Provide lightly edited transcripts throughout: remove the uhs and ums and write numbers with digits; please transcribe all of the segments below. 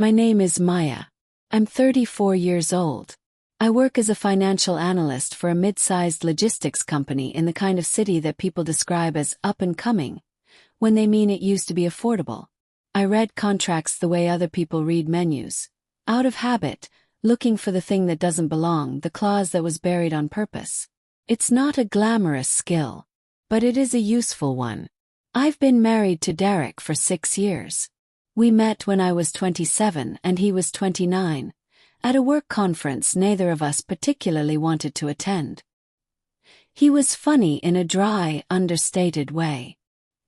My name is Maya. I'm 34 years old. I work as a financial analyst for a mid-sized logistics company in the kind of city that people describe as up and coming, when they mean it used to be affordable. I read contracts the way other people read menus. Out of habit, looking for the thing that doesn't belong, the clause that was buried on purpose. It's not a glamorous skill, but it is a useful one. I've been married to Derek for 6 years. We met when I was 27 and he was 29, at a work conference neither of us particularly wanted to attend. He was funny in a dry, understated way.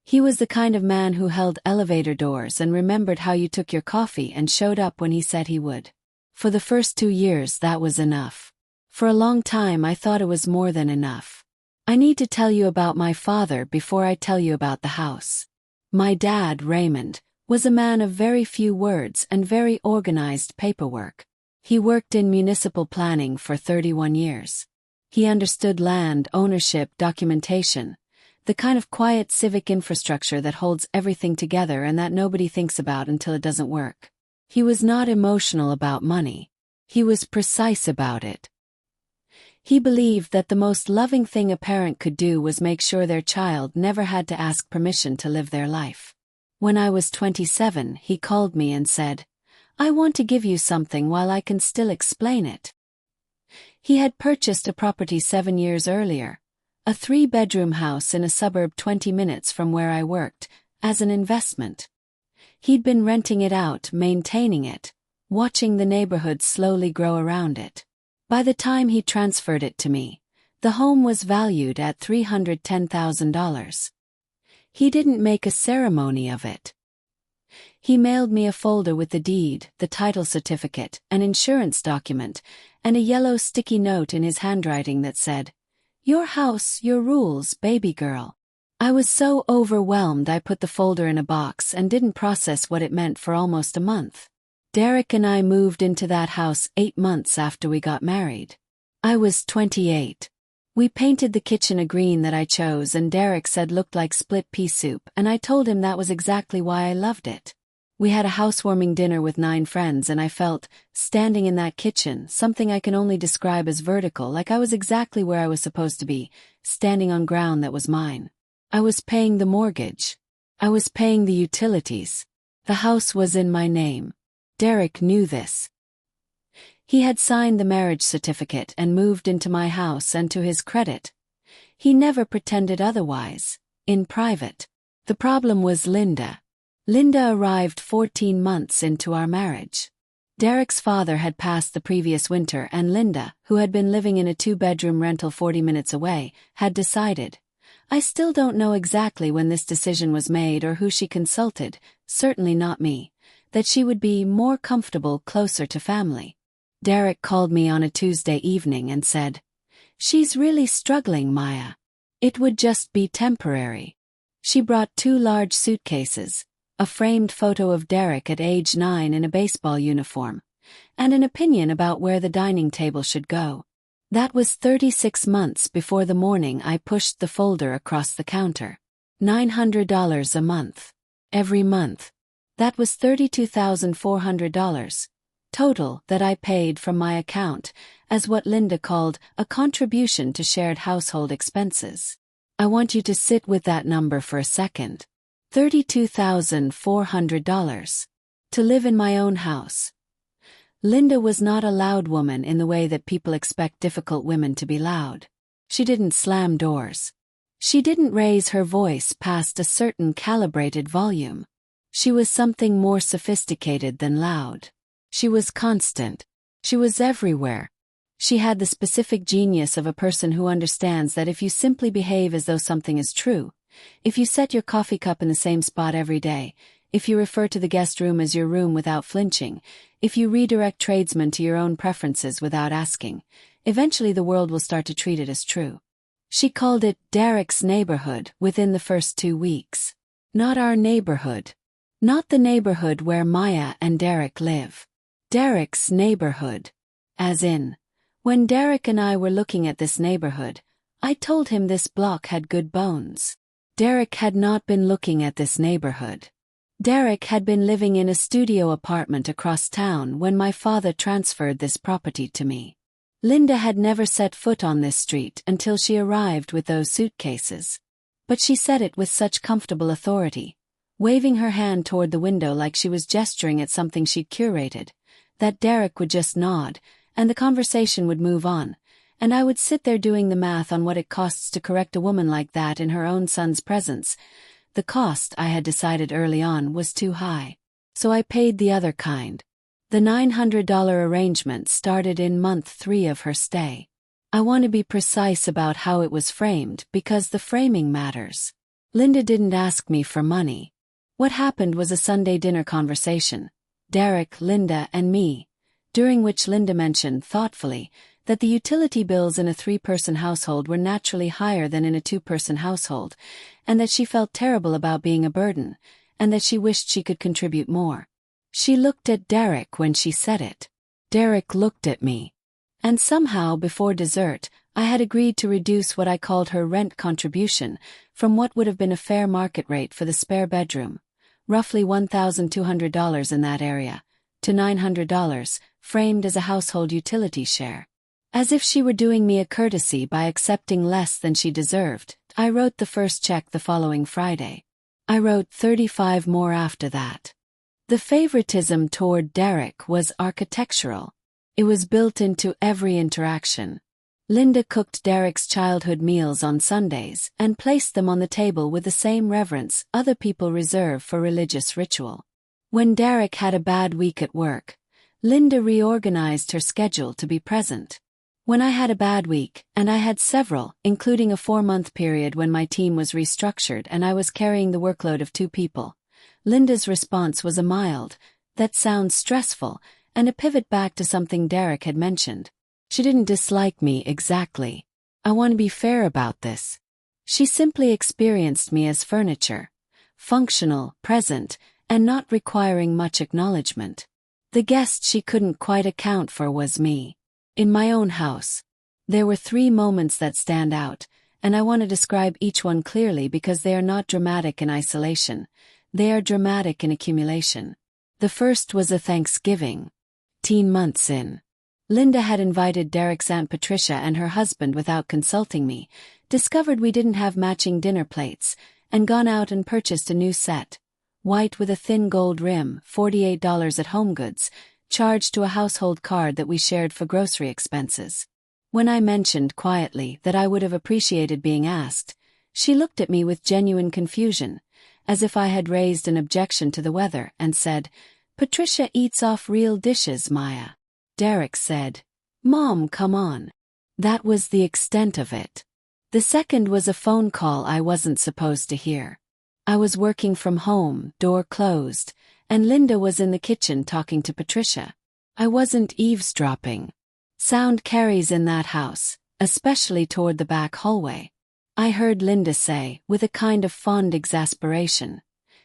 He was the kind of man who held elevator doors and remembered how you took your coffee and showed up when he said he would. For the first 2 years that was enough. For a long time I thought it was more than enough. I need to tell you about my father before I tell you about the house. My dad, Raymond, was a man of very few words and very organized paperwork. He worked in municipal planning for 31 years. He understood land, ownership, documentation, the kind of quiet civic infrastructure that holds everything together and that nobody thinks about until it doesn't work. He was not emotional about money. He was precise about it. He believed that the most loving thing a parent could do was make sure their child never had to ask permission to live their life. When I was 27, he called me and said, "I want to give you something while I can still explain it." He had purchased a property 7 years earlier, a 3-bedroom house in a suburb 20 minutes from where I worked, as an investment. He'd been renting it out, maintaining it, watching the neighborhood slowly grow around it. By the time he transferred it to me, the home was valued at $310,000. He didn't make a ceremony of it. He mailed me a folder with the deed, the title certificate, an insurance document, and a yellow sticky note in his handwriting that said, "Your house, your rules, baby girl." I was so overwhelmed I put the folder in a box and didn't process what it meant for almost a month. Derek and I moved into that house 8 months after we got married. I was 28. We painted the kitchen a green that I chose and Derek said looked like split pea soup, and I told him that was exactly why I loved it. We had a housewarming dinner with 9 friends and I felt, standing in that kitchen, something I can only describe as vertical, like I was exactly where I was supposed to be, standing on ground that was mine. I was paying the mortgage. I was paying the utilities. The house was in my name. Derek knew this. He had signed the marriage certificate and moved into my house, and to his credit, he never pretended otherwise, in private. The problem was Linda. Linda arrived 14 months into our marriage. Derek's father had passed the previous winter and Linda, who had been living in a 2-bedroom rental 40 minutes away, had decided. I still don't know exactly when this decision was made or who she consulted, certainly not me, that she would be more comfortable closer to family. Derek called me on a Tuesday evening and said, "She's really struggling, Maya. It would just be temporary." She brought 2 large suitcases, a framed photo of Derek at age 9 in a baseball uniform, and an opinion about where the dining table should go. That was 36 months before the morning I pushed the folder across the counter. $900 a month. Every month. That was $32,400. Total that I paid from my account, as what Linda called a contribution to shared household expenses. I want you to sit with that number for a second. $32,400. To live in my own house. Linda was not a loud woman in the way that people expect difficult women to be loud. She didn't slam doors. She didn't raise her voice past a certain calibrated volume. She was something more sophisticated than loud. She was constant. She was everywhere. She had the specific genius of a person who understands that if you simply behave as though something is true, if you set your coffee cup in the same spot every day, if you refer to the guest room as your room without flinching, if you redirect tradesmen to your own preferences without asking, eventually the world will start to treat it as true. She called it Derek's neighborhood within the first 2 weeks. Not our neighborhood. Not the neighborhood where Maya and Derek live. Derek's neighborhood. As in, when Derek and I were looking at this neighborhood, I told him this block had good bones. Derek had not been looking at this neighborhood. Derek had been living in a studio apartment across town when my father transferred this property to me. Linda had never set foot on this street until she arrived with those suitcases. But she said it with such comfortable authority, waving her hand toward the window like she was gesturing at something she'd curated, that Derek would just nod, and the conversation would move on, and I would sit there doing the math on what it costs to correct a woman like that in her own son's presence. The cost, I had decided early on, was too high. So I paid the other kind. The $900 arrangement started in month 3 of her stay. I want to be precise about how it was framed because the framing matters. Linda didn't ask me for money. What happened was a Sunday dinner conversation, Derek, Linda, and me, during which Linda mentioned, thoughtfully, that the utility bills in a 3-person household were naturally higher than in a 2-person household, and that she felt terrible about being a burden, and that she wished she could contribute more. She looked at Derek when she said it. Derek looked at me. And somehow, before dessert, I had agreed to reduce what I called her rent contribution from what would have been a fair market rate for the spare bedroom, roughly $1,200 in that area, to $900, framed as a household utility share. As if she were doing me a courtesy by accepting less than she deserved, I wrote the first check the following Friday. I wrote 35 more after that. The favoritism toward Derek was architectural. It was built into every interaction. Linda cooked Derek's childhood meals on Sundays and placed them on the table with the same reverence other people reserve for religious ritual. When Derek had a bad week at work, Linda reorganized her schedule to be present. When I had a bad week, and I had several, including a 4-month period when my team was restructured and I was carrying the workload of 2 people, Linda's response was a mild, "That sounds stressful," and a pivot back to something Derek had mentioned. She didn't dislike me exactly. I want to be fair about this. She simply experienced me as furniture, functional, present, and not requiring much acknowledgement. The guest she couldn't quite account for was me. In my own house, there were 3 moments that stand out, and I want to describe each one clearly because they are not dramatic in isolation. They are dramatic in accumulation. The first was a Thanksgiving. 18 months in. Linda had invited Derek's Aunt Patricia and her husband without consulting me, discovered we didn't have matching dinner plates, and gone out and purchased a new set. White with a thin gold rim, $48 at HomeGoods, charged to a household card that we shared for grocery expenses. When I mentioned quietly that I would have appreciated being asked, she looked at me with genuine confusion, as if I had raised an objection to the weather, and said, "Patricia eats off real dishes, Maya." Derek said, "Mom, come on." That was the extent of it. The second was a phone call I wasn't supposed to hear. I was working from home, door closed, and Linda was in the kitchen talking to Patricia. I wasn't eavesdropping. Sound carries in that house, especially toward the back hallway. I heard Linda say, with a kind of fond exasperation,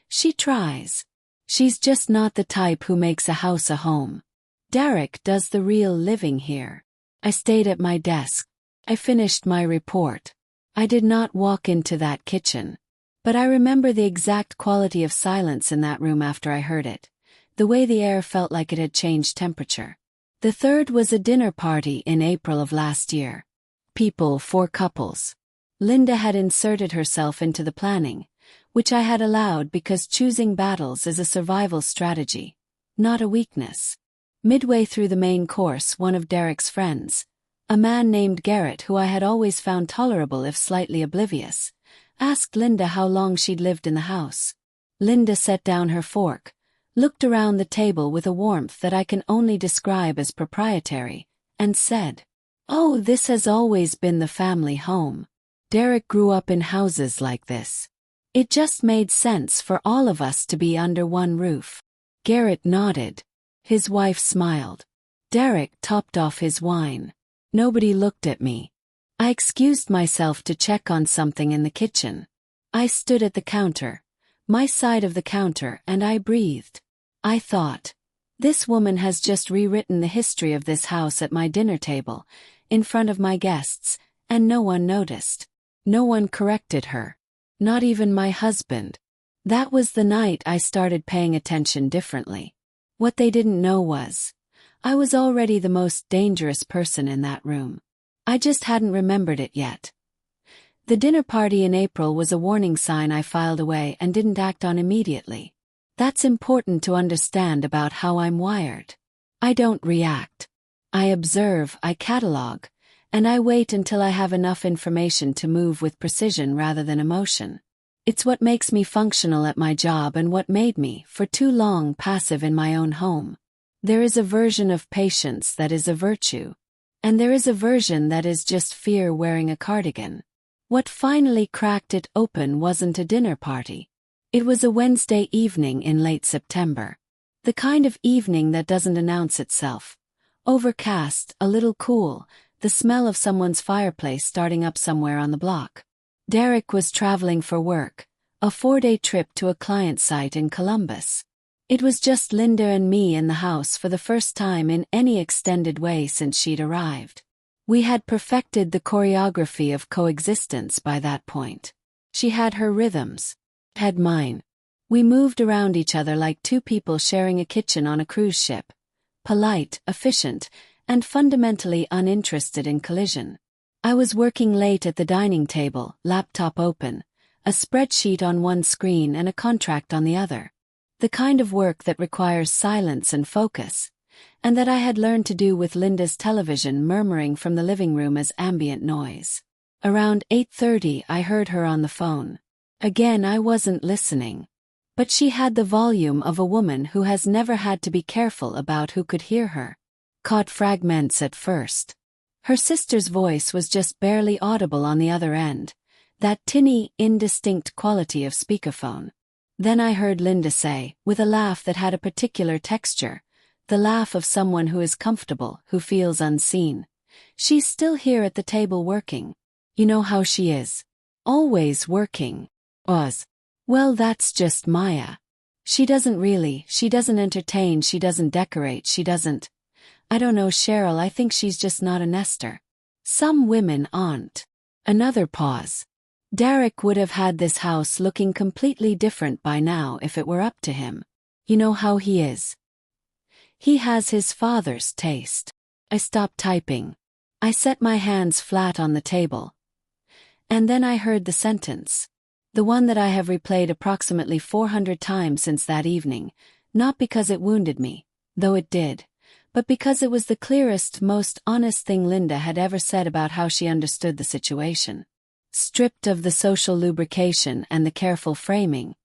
"She tries. She's just not the type who makes a house a home. Derek does the real living here." I stayed at my desk. I finished my report. I did not walk into that kitchen. But I remember the exact quality of silence in that room after I heard it, the way the air felt like it had changed temperature. The third was a dinner party in April of last year. People, 4 couples. Linda had inserted herself into the planning, which I had allowed because choosing battles is a survival strategy, not a weakness. Midway through the main course, one of Derek's friends, a man named Garrett who I had always found tolerable if slightly oblivious, asked Linda how long she'd lived in the house. Linda set down her fork, looked around the table with a warmth that I can only describe as proprietary, and said, "Oh, this has always been the family home. Derek grew up in houses like this. It just made sense for all of us to be under one roof." Garrett nodded. His wife smiled. Derek topped off his wine. Nobody looked at me. I excused myself to check on something in the kitchen. I stood at the counter, my side of the counter, and I breathed. I thought, this woman has just rewritten the history of this house at my dinner table, in front of my guests, and no one noticed. No one corrected her. Not even my husband. That was the night I started paying attention differently. What they didn't know was, I was already the most dangerous person in that room. I just hadn't remembered it yet. The dinner party in April was a warning sign I filed away and didn't act on immediately. That's important to understand about how I'm wired. I don't react. I observe, I catalog, and I wait until I have enough information to move with precision rather than emotion. It's what makes me functional at my job and what made me, for too long, passive in my own home. There is a version of patience that is a virtue. And there is a version that is just fear wearing a cardigan. What finally cracked it open wasn't a dinner party. It was a Wednesday evening in late September. The kind of evening that doesn't announce itself. Overcast, a little cool, the smell of someone's fireplace starting up somewhere on the block. Derek was traveling for work, a 4-day trip to a client site in Columbus. It was just Linda and me in the house for the first time in any extended way since she'd arrived. We had perfected the choreography of coexistence by that point. She had her rhythms. Had mine. We moved around each other like two people sharing a kitchen on a cruise ship. Polite, efficient, and fundamentally uninterested in collision. I was working late at the dining table, laptop open, a spreadsheet on one screen and a contract on the other. The kind of work that requires silence and focus, and that I had learned to do with Linda's television murmuring from the living room as ambient noise. Around 8:30 I heard her on the phone. Again I wasn't listening. But she had the volume of a woman who has never had to be careful about who could hear her. Caught fragments at first. Her sister's voice was just barely audible on the other end, that tinny, indistinct quality of speakerphone. Then I heard Linda say, with a laugh that had a particular texture, the laugh of someone who is comfortable, who feels unseen. She's still here at the table working. You know how she is. Always working. Well, that's just Maya. She doesn't entertain, she doesn't decorate, I don't know, Cheryl, I think she's just not a nester. Some women aren't. Another pause. Derek would have had this house looking completely different by now if it were up to him. You know how he is. He has his father's taste. I stopped typing. I set my hands flat on the table. And then I heard the sentence. The one that I have replayed approximately 400 times since that evening, not because it wounded me, though it did, but because it was the clearest, most honest thing Linda had ever said about how she understood the situation. Stripped of the social lubrication and the careful framing,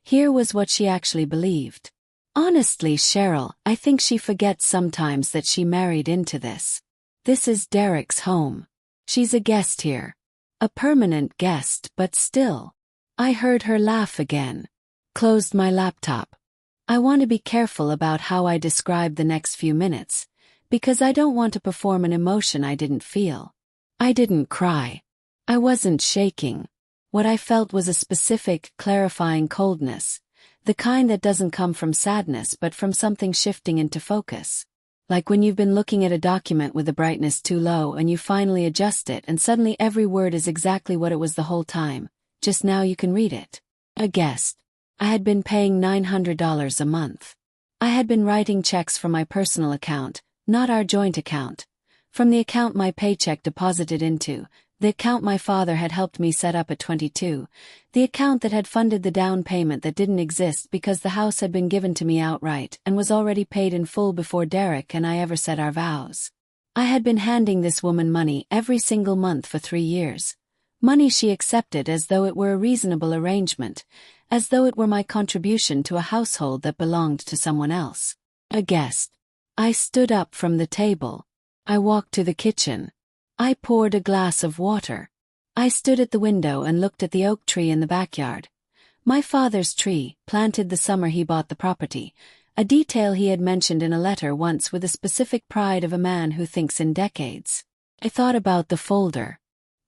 here was what she actually believed. Honestly, Cheryl, I think she forgets sometimes that she married into this. This is Derek's home. She's a guest here. A permanent guest, but still. I heard her laugh again. Closed my laptop. I want to be careful about how I describe the next few minutes, because I don't want to perform an emotion I didn't feel. I didn't cry. I wasn't shaking. What I felt was a specific, clarifying coldness, the kind that doesn't come from sadness but from something shifting into focus. Like when you've been looking at a document with the brightness too low and you finally adjust it and suddenly every word is exactly what it was the whole time. Just now you can read it. A guest. I had been paying $900 a month. I had been writing checks from my personal account, not our joint account. From the account my paycheck deposited into, the account my father had helped me set up at 22, the account that had funded the down payment that didn't exist because the house had been given to me outright and was already paid in full before Derek and I ever said our vows. I had been handing this woman money every single month for 3 years. Money she accepted as though it were a reasonable arrangement, as though it were my contribution to a household that belonged to someone else. A guest. I stood up from the table. I walked to the kitchen. I poured a glass of water. I stood at the window and looked at the oak tree in the backyard. My father's tree, planted the summer he bought the property, a detail he had mentioned in a letter once with the specific pride of a man who thinks in decades. I thought about the folder.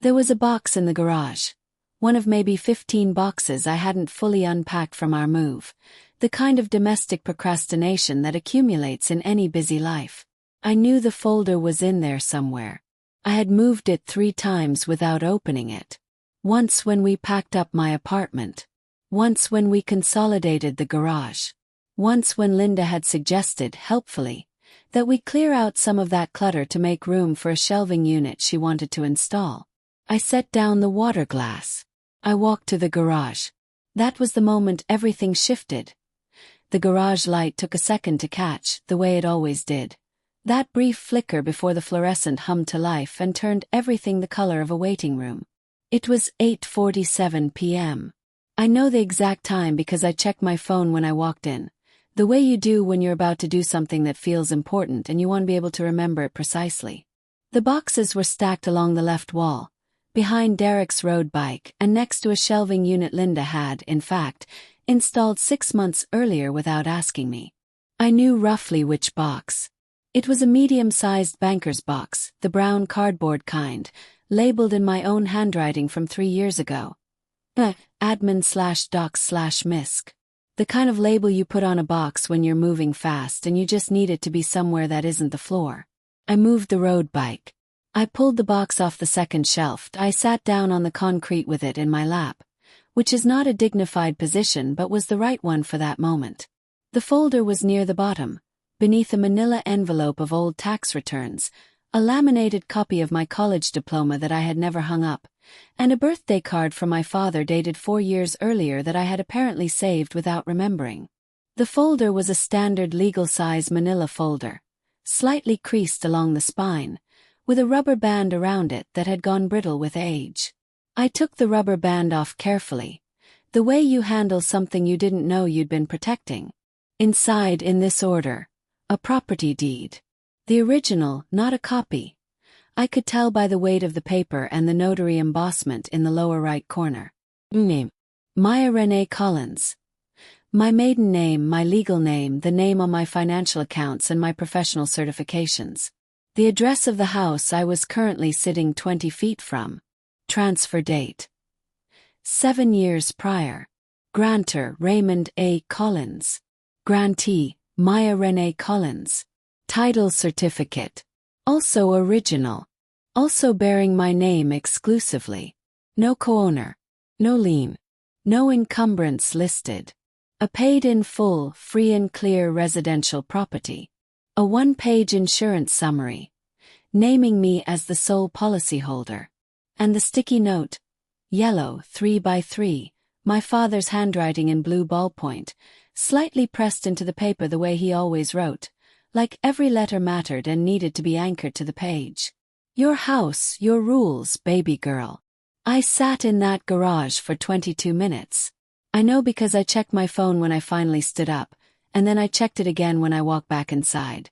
There was a box in the garage. One of maybe 15 boxes I hadn't fully unpacked from our move, the kind of domestic procrastination that accumulates in any busy life. I knew the folder was in there somewhere. I had moved it 3 times without opening it. Once when we packed up my apartment. Once when we consolidated the garage. Once when Linda had suggested, helpfully, that we clear out some of that clutter to make room for a shelving unit she wanted to install. I set down the water glass. I walked to the garage. That was the moment everything shifted. The garage light took a second to catch, the way it always did. That brief flicker before the fluorescent hummed to life and turned everything the color of a waiting room. It was 8:47 p.m. I know the exact time because I checked my phone when I walked in. The way you do when you're about to do something that feels important and you want to be able to remember it precisely. The boxes were stacked along the left wall, behind Derek's road bike and next to a shelving unit Linda had, in fact, installed 6 months earlier without asking me. I knew roughly which box. It was a medium-sized banker's box, the brown cardboard kind, labeled in my own handwriting from 3 years ago. Admin/docs/misc. The kind of label you put on a box when you're moving fast and you just need it to be somewhere that isn't the floor. I moved the road bike. I pulled the box off the second shelf. I sat down on the concrete with it in my lap, which is not a dignified position but was the right one for that moment. The folder was near the bottom, beneath a manila envelope of old tax returns, a laminated copy of my college diploma that I had never hung up, and a birthday card from my father dated 4 years earlier that I had apparently saved without remembering. The folder was a standard legal-size manila folder, slightly creased along the spine, with a rubber band around it that had gone brittle with age. I took the rubber band off carefully, the way you handle something you didn't know you'd been protecting. Inside, in this order, a property deed. The original, not a copy. I could tell by the weight of the paper and the notary embossment in the lower right corner. Name: Maya Renee Collins. My maiden name, my legal name, the name on my financial accounts and my professional certifications. The address of the house I was currently sitting 20 feet from. Transfer date: 7 years prior. Grantor: Raymond A. Collins. Grantee: Maya Renee Collins. Title certificate: also original. Also bearing my name exclusively. No co-owner. No lien. No encumbrance listed. A paid in full, free and clear residential property. A 1-page insurance summary, naming me as the sole policyholder. And the sticky note, yellow, 3x3, my father's handwriting in blue ballpoint, slightly pressed into the paper the way he always wrote, like every letter mattered and needed to be anchored to the page. Your house, your rules, baby girl. I sat in that garage for 22 minutes. I know because I checked my phone when I finally stood up, and then I checked it again when I walked back inside.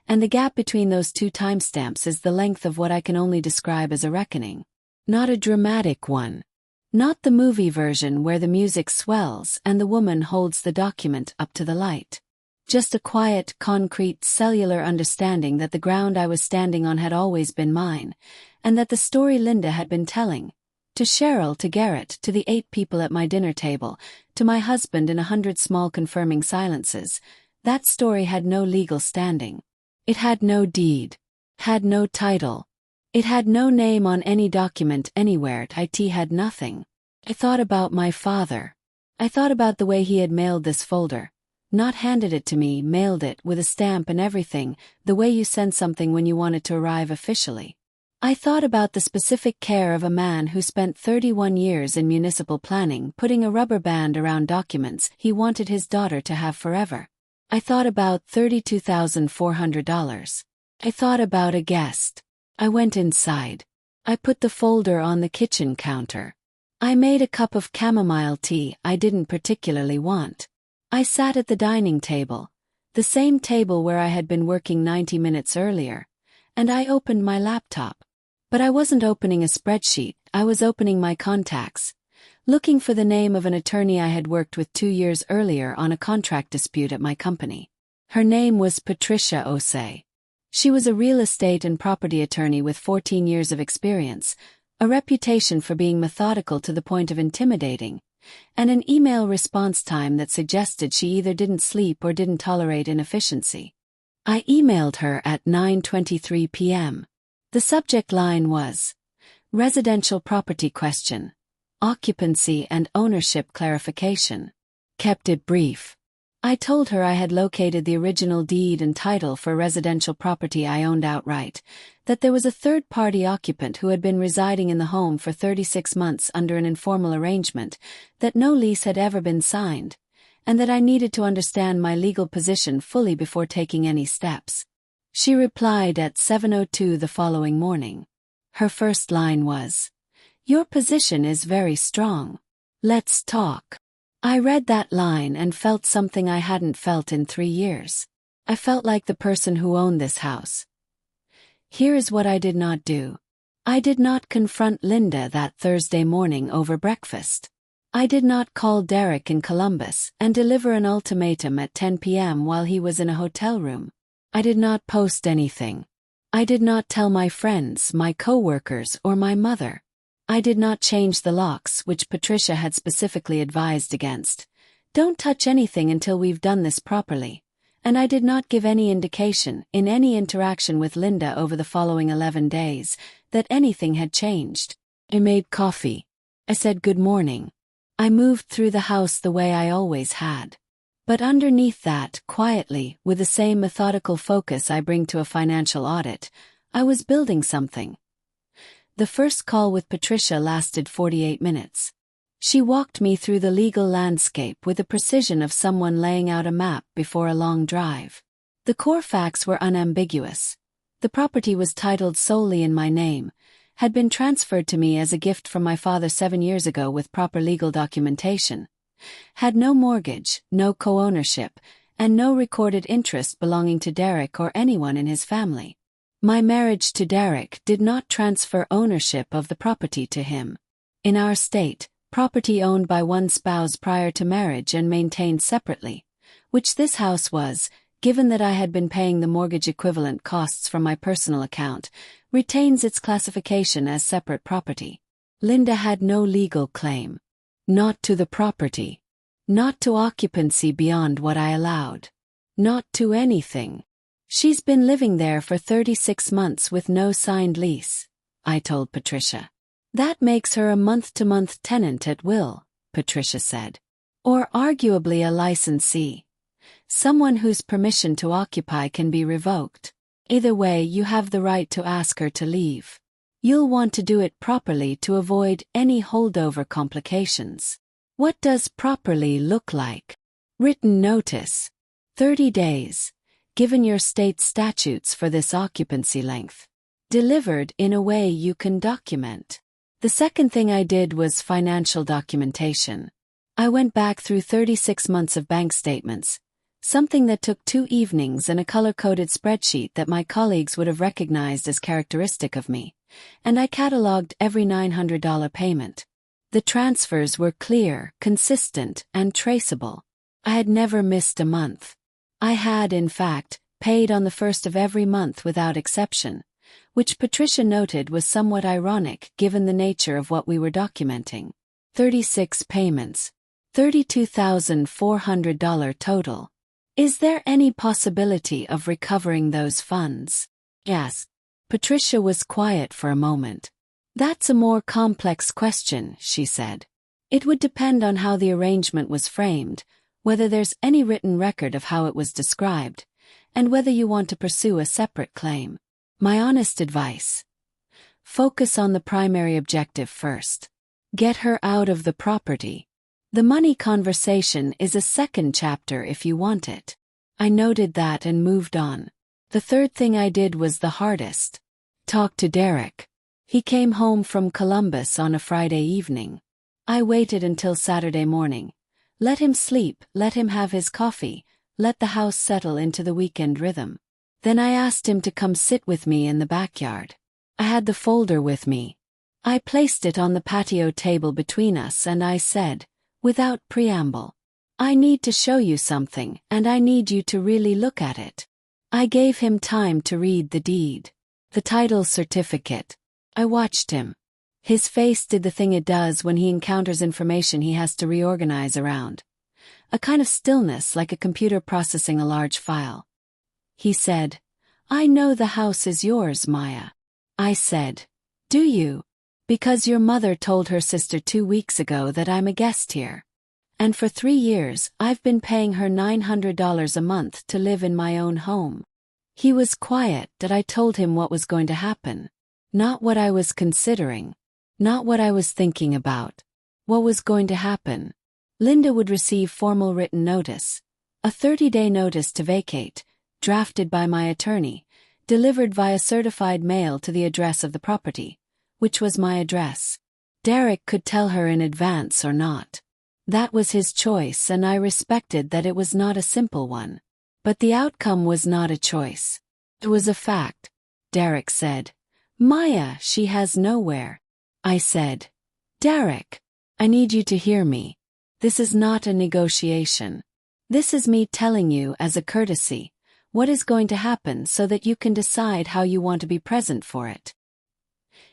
And the gap between those two timestamps is the length of what I can only describe as a reckoning. Not a dramatic one. Not the movie version where the music swells and the woman holds the document up to the light. Just a quiet, concrete, cellular understanding that the ground I was standing on had always been mine, and that the story Linda had been telling, to Cheryl, to Garrett, to the 8 people at my dinner table, to my husband in 100 small confirming silences, that story had no legal standing. It had no deed. Had no title. It had no name on any document anywhere. It had nothing. I thought about my father. I thought about the way he had mailed this folder. Not handed it to me, mailed it with a stamp and everything, the way you send something when you want it to arrive officially. I thought about the specific care of a man who spent 31 years in municipal planning putting a rubber band around documents he wanted his daughter to have forever. I thought about $32,400. I thought about a guest. I went inside. I put the folder on the kitchen counter. I made a cup of chamomile tea I didn't particularly want. I sat at the dining table, the same table where I had been working 90 minutes earlier, and I opened my laptop. But I wasn't opening a spreadsheet, I was opening my contacts, looking for the name of an attorney I had worked with 2 years earlier on a contract dispute at my company. Her name was Patricia Osei. She was a real estate and property attorney with 14 years of experience, a reputation for being methodical to the point of intimidating, and an email response time that suggested she either didn't sleep or didn't tolerate inefficiency. I emailed her at 9:23 p.m. The subject line was, residential property question. occupancy and ownership clarification. Kept it brief. I told her I had located the original deed and title for residential property I owned outright, that there was a third-party occupant who had been residing in the home for 36 months under an informal arrangement, that no lease had ever been signed, and that I needed to understand my legal position fully before taking any steps. She replied at 7:02 the following morning. Her first line was, "Your position is very strong. Let's talk." I read that line and felt something I hadn't felt in 3 years. I felt like the person who owned this house. Here is what I did not do. I did not confront Linda that Thursday morning over breakfast. I did not call Derek in Columbus and deliver an ultimatum at 10 p.m. while he was in a hotel room. I did not post anything. I did not tell my friends, my coworkers, or my mother. I did not change the locks, which Patricia had specifically advised against. Don't touch anything until we've done this properly. And I did not give any indication, in any interaction with Linda over the following 11 days, that anything had changed. I made coffee. I said good morning. I moved through the house the way I always had. But underneath that, quietly, with the same methodical focus I bring to a financial audit, I was building something. The first call with Patricia lasted 48 minutes. She walked me through the legal landscape with the precision of someone laying out a map before a long drive. The core facts were unambiguous. The property was titled solely in my name, had been transferred to me as a gift from my father 7 years ago with proper legal documentation, had no mortgage, no co-ownership, and no recorded interest belonging to Derek or anyone in his family. My marriage to Derek did not transfer ownership of the property to him. In our state, property owned by one spouse prior to marriage and maintained separately, which this house was, given that I had been paying the mortgage equivalent costs from my personal account, retains its classification as separate property. Linda had no legal claim. Not to the property. Not to occupancy beyond what I allowed. Not to anything. She's been living there for 36 months with no signed lease, I told Patricia. That makes her a month-to-month tenant at will, Patricia said. Or arguably a licensee. Someone whose permission to occupy can be revoked. Either way, you have the right to ask her to leave. You'll want to do it properly to avoid any holdover complications. What does properly look like? Written notice. 30 days. Given your state statutes for this occupancy length. Delivered in a way you can document. The second thing I did was financial documentation. I went back through 36 months of bank statements, something that took 2 evenings and a color-coded spreadsheet that my colleagues would have recognized as characteristic of me, and I cataloged every $900 payment. The transfers were clear, consistent, and traceable. I had never missed a month. I had, in fact, paid on the first of every month without exception, which Patricia noted was somewhat ironic given the nature of what we were documenting. 36 payments. $32,400 total. Is there any possibility of recovering those funds? Yes. Patricia was quiet for a moment. That's a more complex question, she said. It would depend on how the arrangement was framed, whether there's any written record of how it was described, and whether you want to pursue a separate claim. My honest advice: focus on the primary objective first. Get her out of the property. The money conversation is a second chapter if you want it. I noted that and moved on. The third thing I did was the hardest. Talk to Derek. He came home from Columbus on a Friday evening. I waited until Saturday morning. Let him sleep, let him have his coffee, let the house settle into the weekend rhythm. Then I asked him to come sit with me in the backyard. I had the folder with me. I placed it on the patio table between us and I said, without preamble, I need to show you something and I need you to really look at it. I gave him time to read the deed. The title certificate. I watched him. His face did the thing it does when he encounters information he has to reorganize around. A kind of stillness like a computer processing a large file. He said, I know the house is yours, Maya. I said, do you? Because your mother told her sister 2 weeks ago that I'm a guest here. And for 3 years, I've been paying her $900 a month to live in my own home. He was quiet that I told him what was going to happen. Not what I was considering. Not what I was thinking about. What was going to happen. Linda would receive formal written notice. A 30-day notice to vacate, drafted by my attorney, delivered via certified mail to the address of the property, which was my address. Derek could tell her in advance or not. That was his choice, and I respected that it was not a simple one. But the outcome was not a choice. It was a fact. Derek said, "Maya, she has nowhere." I said, "Derek, I need you to hear me. This is not a negotiation. This is me telling you as a courtesy what is going to happen so that you can decide how you want to be present for it."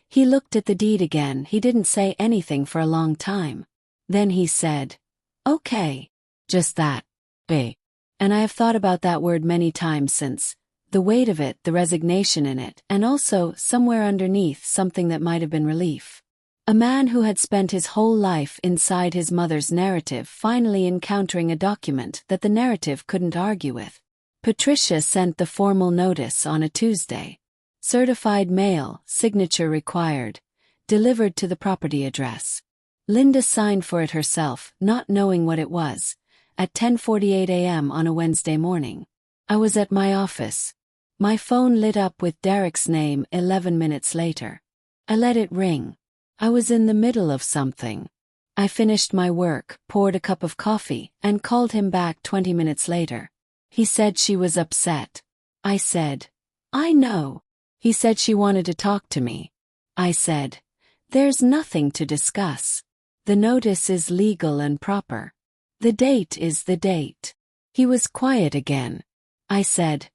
He looked at the deed again. He didn't say anything for a long time. Then he said, "Okay." Just that. "Eh." And I have thought about that word many times since. The weight of it, the resignation in it, and also, somewhere underneath, something that might have been relief. A man who had spent his whole life inside his mother's narrative finally encountering a document that the narrative couldn't argue with. Patricia sent the formal notice on a Tuesday. Certified mail, signature required. Delivered to the property address. Linda signed for it herself, not knowing what it was, at 10:48 a.m. on a Wednesday morning. I was at my office. My phone lit up with Derek's name 11 minutes later. I let it ring. I was in the middle of something. I finished my work, poured a cup of coffee, and called him back 20 minutes later. He said she was upset. I said, "I know." He said she wanted to talk to me. I said, "There's nothing to discuss. The notice is legal and proper. The date is the date." He was quiet again. I said,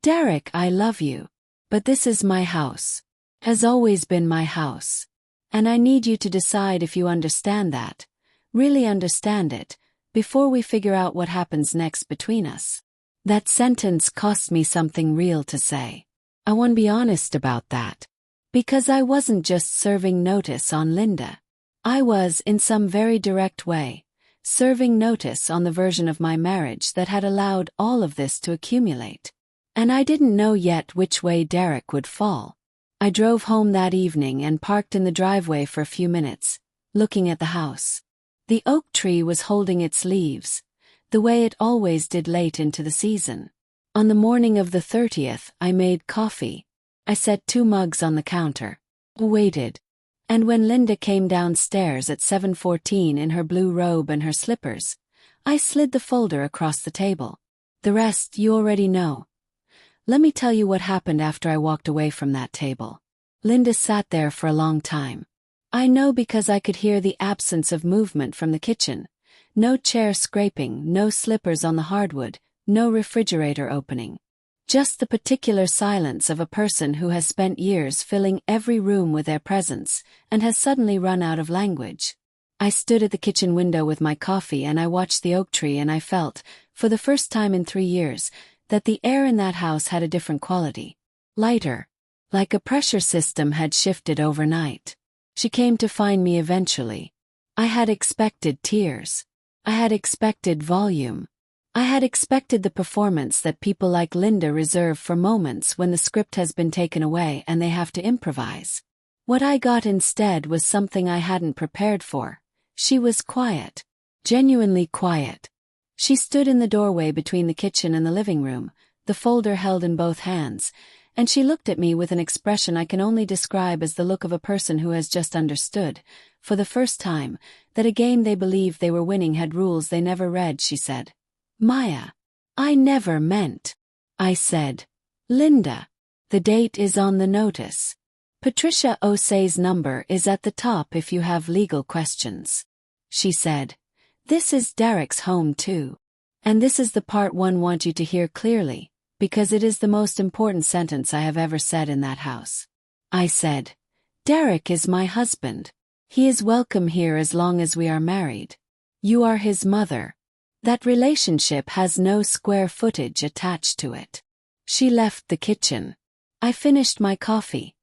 "Derek, I love you. But this is my house. Has always been my house. And I need you to decide if you understand that, really understand it, before we figure out what happens next between us." That sentence cost me something real to say. I want to be honest about that. Because I wasn't just serving notice on Linda. I was, in some very direct way, serving notice on the version of my marriage that had allowed all of this to accumulate. And I didn't know yet which way Derek would fall. I drove home that evening and parked in the driveway for a few minutes, looking at the house. The oak tree was holding its leaves, the way it always did late into the season. On the morning of the 30th, I made coffee. I set 2 mugs on the counter. Waited. And when Linda came downstairs at 7:14 in her blue robe and her slippers, I slid the folder across the table. The rest you already know. Let me tell you what happened after I walked away from that table. Linda sat there for a long time. I know because I could hear the absence of movement from the kitchen. No chair scraping, no slippers on the hardwood, no refrigerator opening. Just the particular silence of a person who has spent years filling every room with their presence and has suddenly run out of language. I stood at the kitchen window with my coffee and I watched the oak tree, and I felt, for the first time in 3 years, that the air in that house had a different quality. Lighter. Like a pressure system had shifted overnight. She came to find me eventually. I had expected tears. I had expected volume. I had expected the performance that people like Linda reserve for moments when the script has been taken away and they have to improvise. What I got instead was something I hadn't prepared for. She was quiet. Genuinely quiet. She stood in the doorway between the kitchen and the living room, the folder held in both hands, and she looked at me with an expression I can only describe as the look of a person who has just understood, for the first time, that a game they believed they were winning had rules they never read. She said, "Maya, I never meant." I said, "Linda, the date is on the notice. Patricia Osei's number is at the top if you have legal questions." She said, "This is Derek's home too. And this is the part one want you to hear clearly, because it is the most important sentence I have ever said in that house." I said, "Derek is my husband. He is welcome here as long as we are married. You are his mother. That relationship has no square footage attached to it." She left the kitchen. I finished my coffee.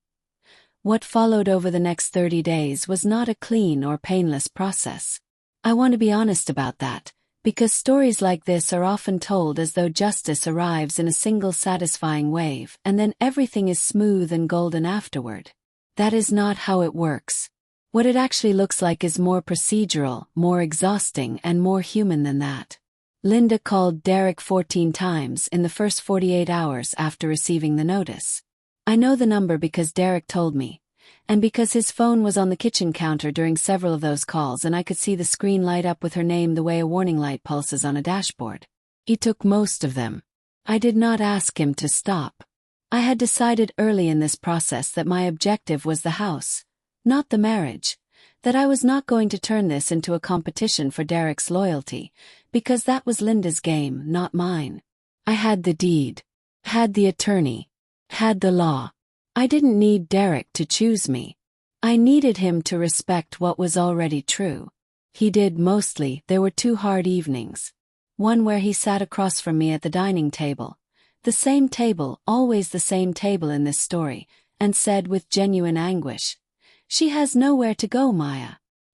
What followed over the next 30 days was not a clean or painless process. I want to be honest about that, because stories like this are often told as though justice arrives in a single satisfying wave and then everything is smooth and golden afterward. That is not how it works. What it actually looks like is more procedural, more exhausting, and more human than that. Linda called Derek 14 times in the first 48 hours after receiving the notice. I know the number because Derek told me, and because his phone was on the kitchen counter during several of those calls and I could see the screen light up with her name the way a warning light pulses on a dashboard. He took most of them. I did not ask him to stop. I had decided early in this process that my objective was the house, not the marriage, that I was not going to turn this into a competition for Derek's loyalty, because that was Linda's game, not mine. I had the deed, had the attorney, had the law. I didn't need Derek to choose me. I needed him to respect what was already true. He did mostly. There were 2 hard evenings. One where he sat across from me at the dining table, the same table, always the same table in this story, and said with genuine anguish, "She has nowhere to go, Maya.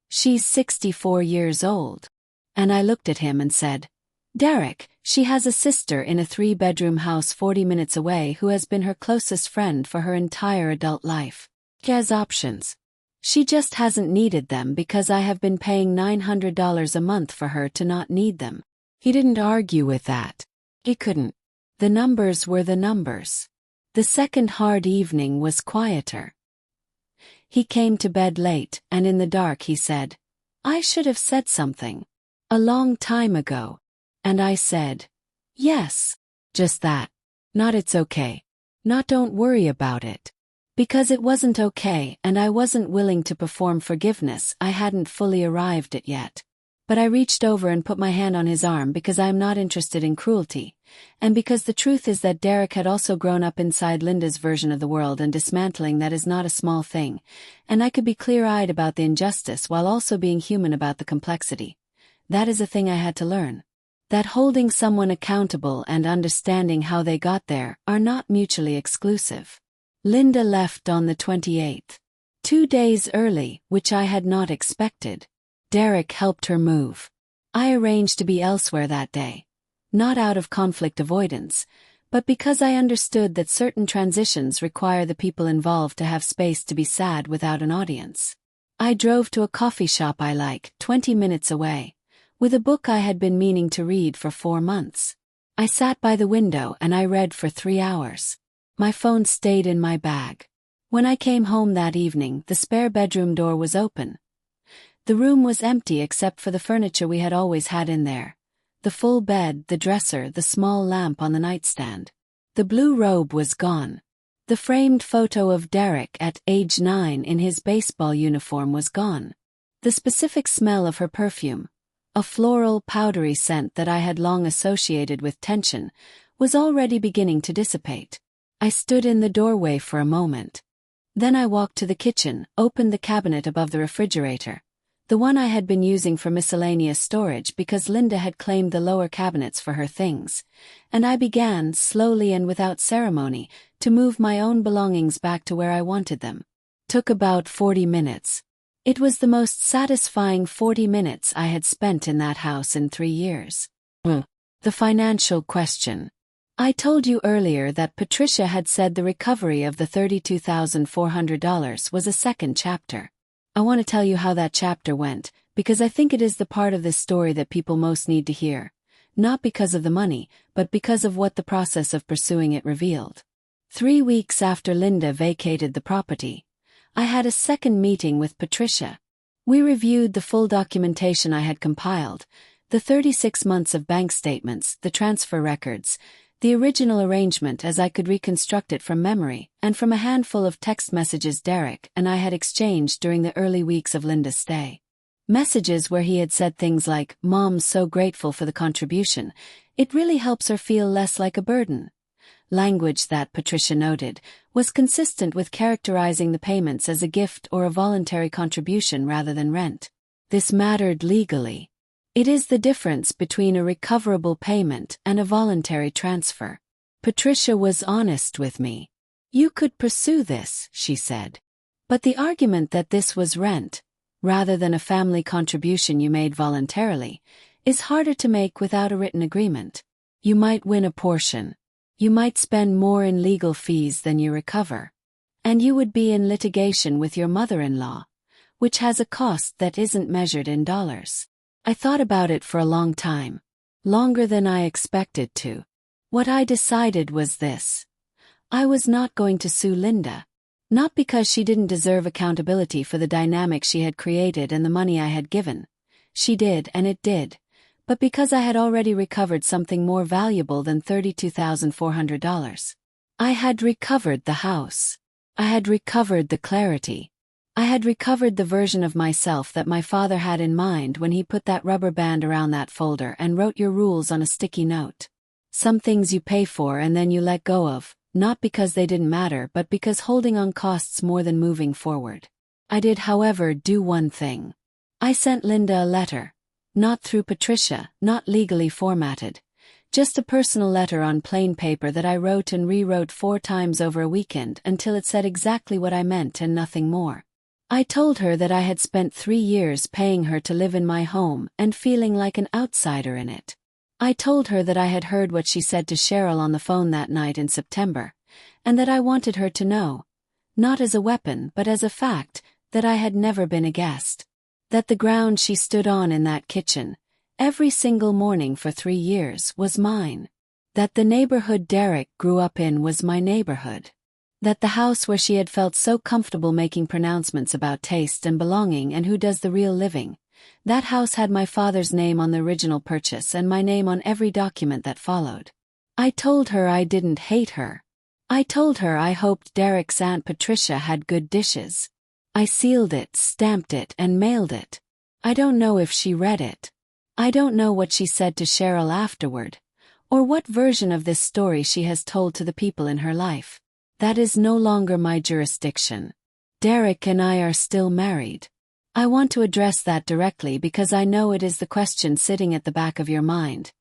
She's 64 years old." And I looked at him and said, "Derek, she has a sister in a 3-bedroom house 40 minutes away who has been her closest friend for her entire adult life. She has options. She just hasn't needed them because I have been paying $900 a month for her to not need them." He didn't argue with that. He couldn't. The numbers were the numbers. The second hard evening was quieter. He came to bed late, and in the dark he said, "I should have said something. A long time ago." And I said, "Yes. Just that. Not it's okay. Not don't worry about it." Because it wasn't okay and I wasn't willing to perform forgiveness. I hadn't fully arrived at yet. But I reached over and put my hand on his arm because I am not interested in cruelty, and because the truth is that Derek had also grown up inside Linda's version of the world, and dismantling that is not a small thing, and I could be clear-eyed about the injustice while also being human about the complexity. That is a thing I had to learn. That holding someone accountable and understanding how they got there are not mutually exclusive. Linda left on the 28th. 2 days early, which I had not expected. Derek helped her move. I arranged to be elsewhere that day. Not out of conflict avoidance, but because I understood that certain transitions require the people involved to have space to be sad without an audience. I drove to a coffee shop I like, 20 minutes away, with a book I had been meaning to read for 4 months. I sat by the window and I read for 3 hours. My phone stayed in my bag. When I came home that evening, the spare bedroom door was open. The room was empty except for the furniture we had always had in there. The full bed, the dresser, the small lamp on the nightstand. The blue robe was gone. The framed photo of Derek at age 9 in his baseball uniform was gone. The specific smell of her perfume, a floral, powdery scent that I had long associated with tension, was already beginning to dissipate. I stood in the doorway for a moment. Then I walked to the kitchen, opened the cabinet above the refrigerator, the one I had been using for miscellaneous storage because Linda had claimed the lower cabinets for her things, and I began, slowly and without ceremony, to move my own belongings back to where I wanted them. Took about 40 minutes. It was the most satisfying 40 minutes I had spent in that house in 3 years. The financial question. I told you earlier that Patricia had said the recovery of the $32,400 was a second chapter. I want to tell you how that chapter went, because I think it is the part of this story that people most need to hear, not because of the money, but because of what the process of pursuing it revealed. 3 weeks after Linda vacated the property, I had a second meeting with Patricia. We reviewed the full documentation I had compiled, the 36 months of bank statements, the transfer records, the original arrangement as I could reconstruct it from memory, and from a handful of text messages Derek and I had exchanged during the early weeks of Linda's stay. Messages where he had said things like, "Mom's so grateful for the contribution. It really helps her feel less like a burden." Language that, Patricia noted, was consistent with characterizing the payments as a gift or a voluntary contribution rather than rent. This mattered legally. It is the difference between a recoverable payment and a voluntary transfer. Patricia was honest with me. "You could pursue this," she said. But the argument that this was rent, rather than a family contribution you made voluntarily, is harder to make without a written agreement. You might win a portion. You might spend more in legal fees than you recover. And you would be in litigation with your mother-in-law, which has a cost that isn't measured in dollars. I thought about it for a long time. Longer than I expected to. What I decided was this. I was not going to sue Linda. Not because she didn't deserve accountability for the dynamic she had created and the money I had given. She did, and it did. But because I had already recovered something more valuable than $32,400. I had recovered the house. I had recovered the clarity. I had recovered the version of myself that my father had in mind when he put that rubber band around that folder and wrote your rules on a sticky note. Some things you pay for and then you let go of, not because they didn't matter but because holding on costs more than moving forward. I did, however, do one thing. I sent Linda a letter. Not through Patricia, not legally formatted. Just a personal letter on plain paper that I wrote and rewrote 4 times over a weekend until it said exactly what I meant and nothing more. I told her that I had spent 3 years paying her to live in my home and feeling like an outsider in it. I told her that I had heard what she said to Cheryl on the phone that night in September, and that I wanted her to know, not as a weapon but as a fact, that I had never been a guest. That the ground she stood on in that kitchen, every single morning for 3 years, was mine. That the neighborhood Derek grew up in was my neighborhood. That the house where she had felt so comfortable making pronouncements about taste and belonging and who does the real living, that house had my father's name on the original purchase and my name on every document that followed. I told her I didn't hate her. I told her I hoped Derek's Aunt Patricia had good dishes. I sealed it, stamped it, and mailed it. I don't know if she read it. I don't know what she said to Cheryl afterward, or what version of this story she has told to the people in her life. That is no longer my jurisdiction. Derek and I are still married. I want to address that directly because I know it is the question sitting at the back of your mind,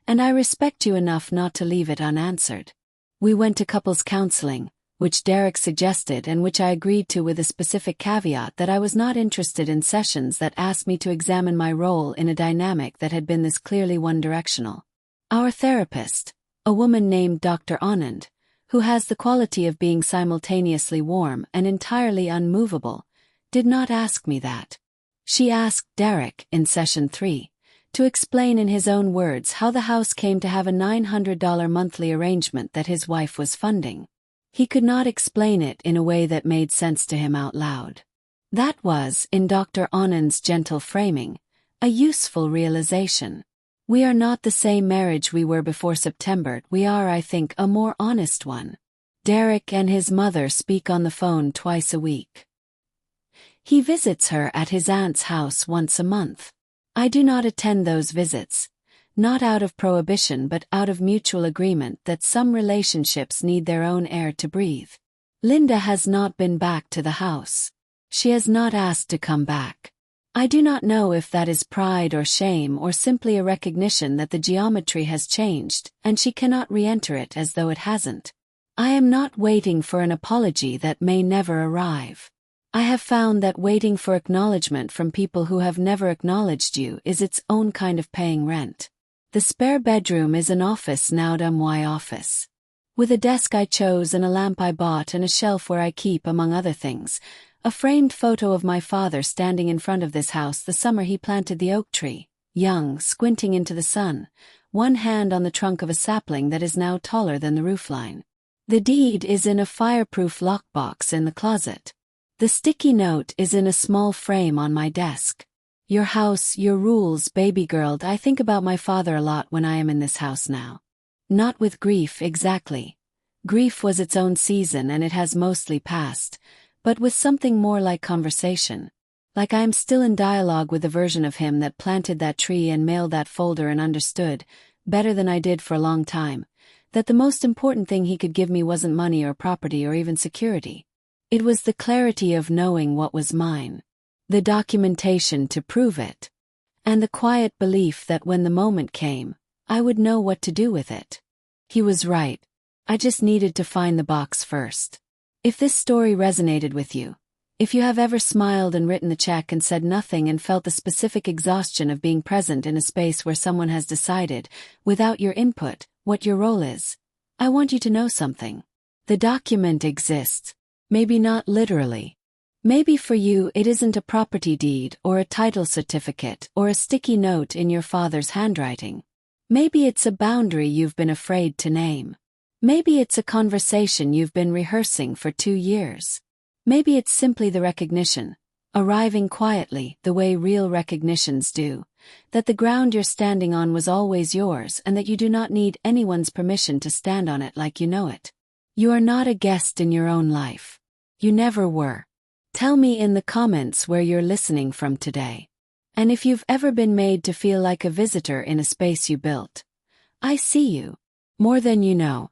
and I respect you enough not to leave it unanswered. We went to couples counseling, which Derek suggested and which I agreed to with a specific caveat that I was not interested in sessions that asked me to examine my role in a dynamic that had been this clearly one-directional. Our therapist, a woman named Dr. Anand, who has the quality of being simultaneously warm and entirely unmovable, did not ask me that. She asked Derek, in session 3, to explain in his own words how the house came to have a $900 monthly arrangement that his wife was funding. He could not explain it in a way that made sense to him out loud. That was, in Dr. Anand's gentle framing, a useful realization. We are not the same marriage we were before September. We are, I think, a more honest one. Derek and his mother speak on the phone twice a week. He visits her at his aunt's house once a month. I do not attend those visits. Not out of prohibition but out of mutual agreement that some relationships need their own air to breathe. Linda has not been back to the house. She has not asked to come back. I do not know if that is pride or shame or simply a recognition that the geometry has changed and she cannot re-enter it as though it hasn't. I am not waiting for an apology that may never arrive. I have found that waiting for acknowledgement from people who have never acknowledged you is its own kind of paying rent. The spare bedroom is an office now, my office. With a desk I chose and a lamp I bought and a shelf where I keep, among other things, a framed photo of my father standing in front of this house the summer he planted the oak tree, young, squinting into the sun, one hand on the trunk of a sapling that is now taller than the roofline. The deed is in a fireproof lockbox in the closet. The sticky note is in a small frame on my desk. Your house, your rules, baby girl. I think about my father a lot when I am in this house now. Not with grief exactly. Grief was its own season and it has mostly passed, but with something more like conversation. Like I am still in dialogue with the version of him that planted that tree and mailed that folder and understood, better than I did for a long time, that the most important thing he could give me wasn't money or property or even security. It was the clarity of knowing what was mine. The documentation to prove it. And the quiet belief that when the moment came, I would know what to do with it. He was right. I just needed to find the box first. If this story resonated with you, If you have ever smiled and written the check and said nothing and felt the specific exhaustion of being present in a space where someone has decided, without your input, what your role is, I want you to know something. The document exists. Maybe not literally. Maybe for you it isn't a property deed or a title certificate or a sticky note in your father's handwriting. Maybe it's a boundary you've been afraid to name. Maybe it's a conversation you've been rehearsing for 2 years. Maybe it's simply the recognition, arriving quietly the way real recognitions do, that the ground you're standing on was always yours and that you do not need anyone's permission to stand on it like you know it. You are not a guest in your own life. You never were. Tell me in the comments where you're listening from today. And if you've ever been made to feel like a visitor in a space you built. I see you. More than you know.